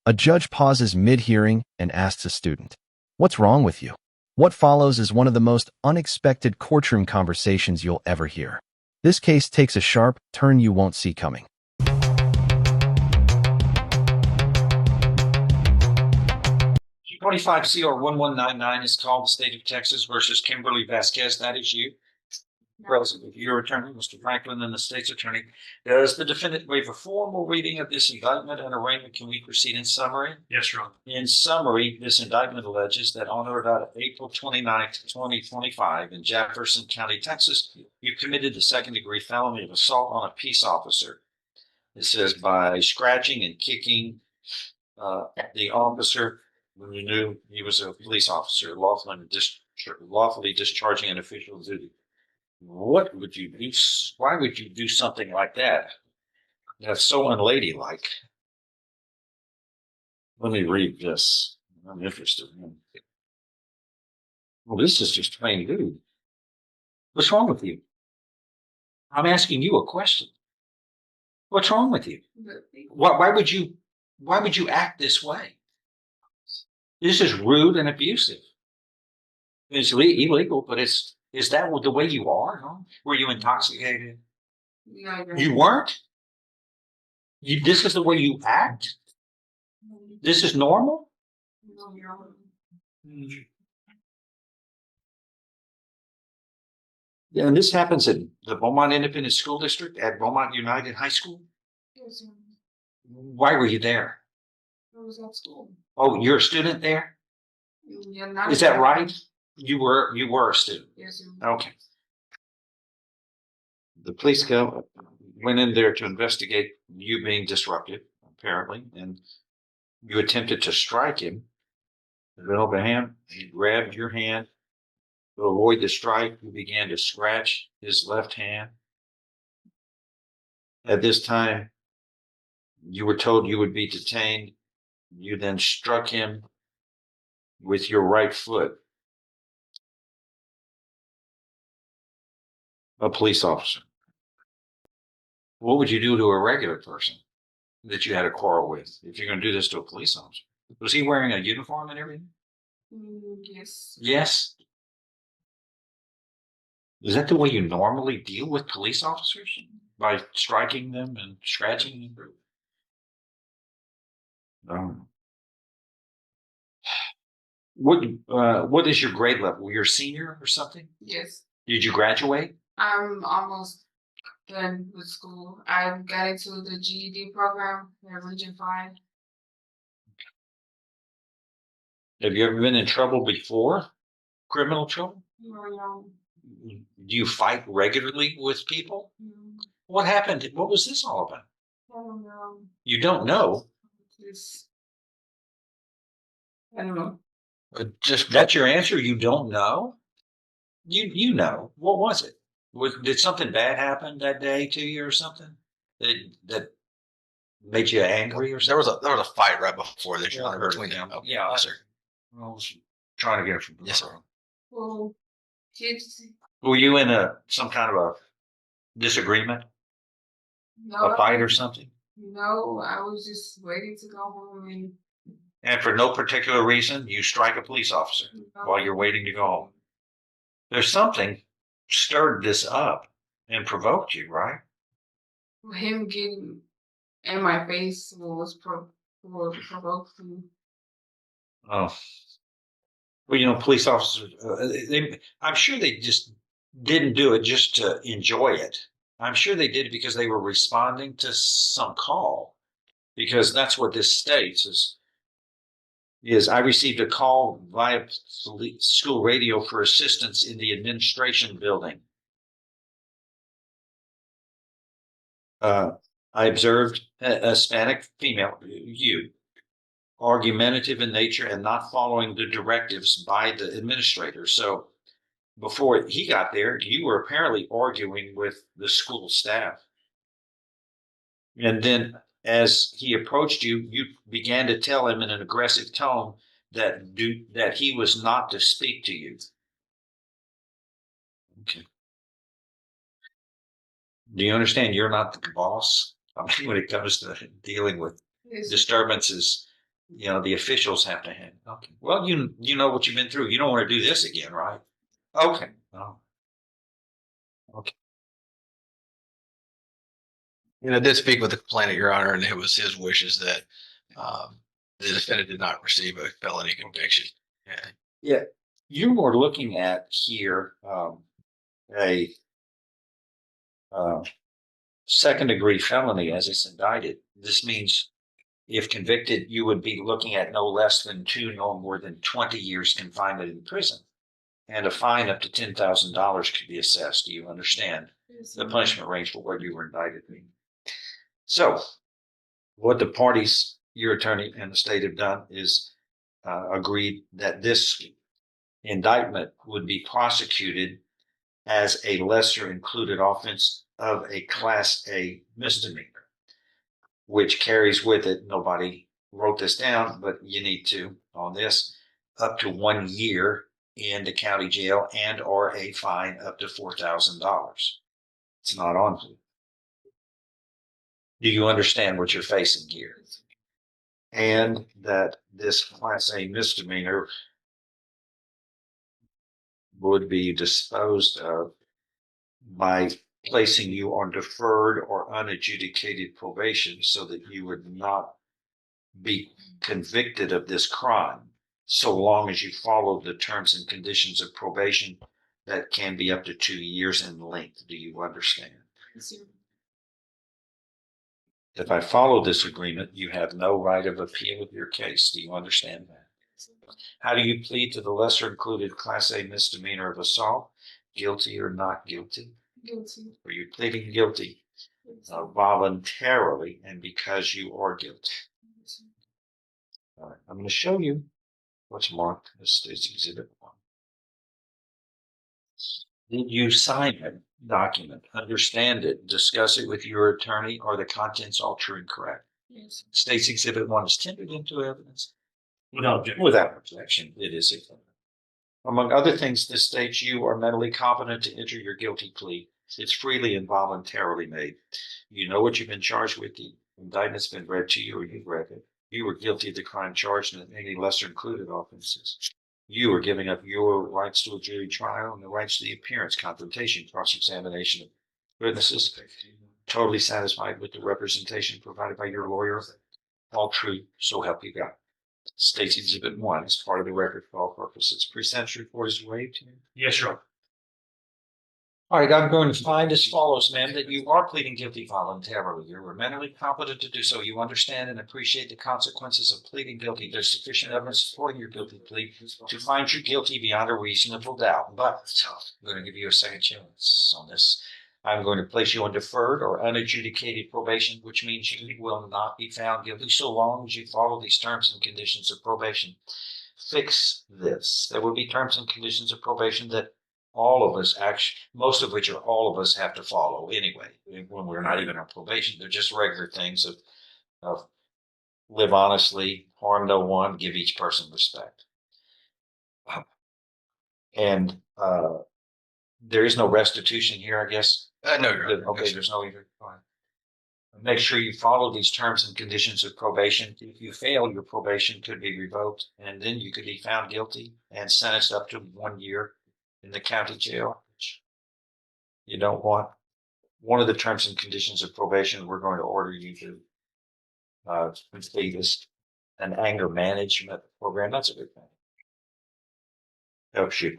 A judge pauses mid-hearing and asks a student, "What's wrong with you?" What follows is one of the most unexpected courtroom conversations you'll ever hear. This case takes a sharp turn you won't see coming. G25 CR 1199 is called the State of Texas versus Kimberly Vasquez. That is you. President, your attorney, Mr. Franklin, and the state's attorney. Does the defendant waive a formal reading of this indictment and arraignment? Can we proceed in summary? Yes, Your Honor. In summary, this indictment alleges that on or about April 29th, 2025, in Jefferson County, Texas, you committed the second-degree felony of assault on a peace officer. It says by scratching and kicking the officer when you knew he was a police officer, lawfully discharging an official duty. What would you do? Why would you do something like that? That's so unladylike. Let me read this. I'm interested. Well, this is just plain rude. What's wrong with you? I'm asking you a question. What's wrong with you? Why would you act this way? This is rude and abusive. It's illegal, but is that the way you are? Huh? Were you intoxicated? No, You weren't? This is the way you act? This is normal? no, Your Honor. Yeah, and this happens at the Beaumont Independent School District at Beaumont United High School? Yes, Your Honor. Why were you there? I was at school. Oh, you're a student there? Yeah, not Is that right? You were a student. Yes, Your Honor. Okay. The police went in there to investigate you being disruptive, apparently, and you attempted to strike him. He grabbed your hand. To avoid the strike, you began to scratch his left hand. At this time, you were told you would be detained. You then struck him with your right foot. A police officer. What would you do to a regular person that you had a quarrel with if you're going to do this to a police officer? Was he wearing a uniform and everything? Yes. Yes. Is that the way you normally deal with police officers? By striking them and scratching them? No. What is your grade level? You're a senior or something? Yes. Did you graduate? I'm almost done with school. I got into the GED program at Region 5. Have you ever been in trouble before? Criminal trouble? No. Do you fight regularly with people? No. What happened? What was this all about? I don't know. You don't know. I don't know. That's your answer? You don't know? You know. What was it? Did something bad happen that day to you or something? That made you angry or There something? was a fight right before this, Your Honor, between them. Yeah, Yes, sir. I was trying to get it from Yes, sir. Well, kids. Were you in some kind of a disagreement, No. a fight or something? No, I was just waiting to go home And for no particular reason, you strike a police officer while you're waiting to go home. There's something stirred this up and provoked you, right? him getting in my face was provoking. Oh, well, police officers, I'm sure they just didn't do it just to enjoy it. I'm sure they did it because they were responding to some call, because that's what this states is I received a call via school radio for assistance in the administration building. I observed a Hispanic female, argumentative in nature and not following the directives by the administrator. So before he got there, you were apparently arguing with the school staff. And then as he approached you, you began to tell him in an aggressive tone that he was not to speak to you. Okay. Do you understand you're not the boss? I mean, when it comes to dealing with disturbances the officials have to handle. Okay. Well, you know what you've been through. You don't want to do this again, right? Okay. Oh, okay. I did speak with the complainant, Your Honor, and it was his wishes that the defendant did not receive a felony conviction. Yeah. Yeah. You were looking at here a second degree felony as it's indicted. This means if convicted, you would be looking at no less than 2, no more than 20 years confinement in prison. And a fine up to $10,000 could be assessed. Do you understand the punishment range for what you were indicted in? So, what the parties, your attorney and the state have done is agreed that this indictment would be prosecuted as a lesser included offense of a Class A misdemeanor, which carries with it, nobody wrote this down, but you need to on this, up to 1 year in the county jail and or a fine up to $4,000. It's not on you. Do you understand what you're facing here? And that this Class A misdemeanor would be disposed of by placing you on deferred or unadjudicated probation so that you would not be convicted of this crime so long as you follow the terms and conditions of probation that can be up to 2 years in length. Do you understand? If I follow this agreement, you have no right of appeal of your case. Do you understand that? How do you plead to the lesser included Class A misdemeanor of assault? Guilty or not guilty? Guilty. Are you pleading guilty voluntarily and because you are guilty? All right, I'm going to show you what's marked as State's Exhibit 1. Did you sign a document, understand it, discuss it with your attorney, or the contents all true and correct? Yes. State's Exhibit 1 is tendered into evidence. Without objection. Without objection, it is a. Among other things, this states you are mentally competent to enter your guilty plea. It's freely and voluntarily made. You know what you've been charged with. The indictment's been read to you, or you've read it. You were guilty of the crime charged and any lesser included offenses. You are giving up your rights to a jury trial and the rights to the appearance, confrontation, cross-examination of witnesses. Totally satisfied with the representation provided by your lawyer. All true, so help you God. State's Exhibit 1 is part of the record for all purposes. Pre-sentence report is waived. Yes, Your Honor. All right, I'm going to find as follows, ma'am, that you are pleading guilty voluntarily. You were mentally competent to do so. You understand and appreciate the consequences of pleading guilty. There's sufficient evidence supporting your guilty plea to find you guilty beyond a reasonable doubt. But I'm going to give you a second chance on this. I'm going to place you on deferred or unadjudicated probation, which means you will not be found guilty so long as you follow these terms and conditions of probation. Fix this. There will be terms and conditions of probation that all of us, actually, most of which are all of us, have to follow anyway. When we're not even on probation, they're just regular things of live honestly, harm no one, give each person respect. And there is no restitution here, I guess. No, Your Honor. Okay, there's no either. Fine. Make sure you follow these terms and conditions of probation. If you fail, your probation could be revoked, and then you could be found guilty and sentenced up to 1 year in the county jail, which you don't want. One of the terms and conditions of probation, we're going to order you to complete is an anger management program. That's a good thing. Helps you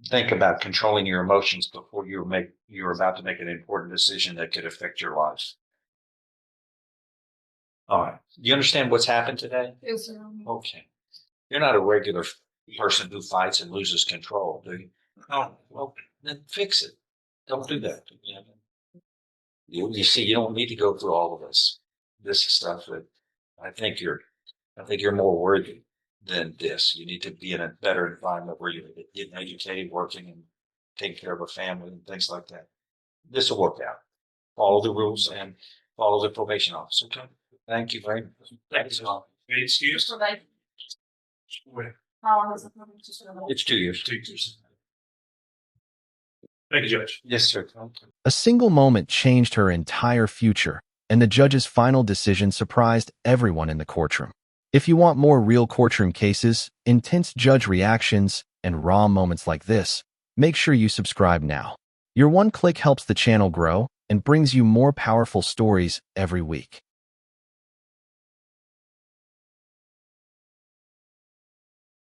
think about controlling your emotions before you're about to make an important decision that could affect your life. All right. Do you understand what's happened today? Yes, Your Honor. Okay. You're not a regular person who fights and loses control, do you? Oh, well, then fix it. Don't do that. You see, you don't need to go through all of this. This is stuff that I think you're more worthy than this. You need to be in a better environment where you're getting educated, working, and taking care of a family and things like that. This will work out. Follow the rules and follow the probation office. Okay. Thank you very much. Thank you. Any excuse? So, like, Wait, how long is the probation? It's 2 years. 2 years. Thank you, Judge. Yes, sir. A single moment changed her entire future. and the judge's final decision surprised everyone in the courtroom. If you want more real courtroom cases, intense judge reactions, and raw moments like this, make sure you subscribe now. Your one click helps the channel grow and brings you more powerful stories every week.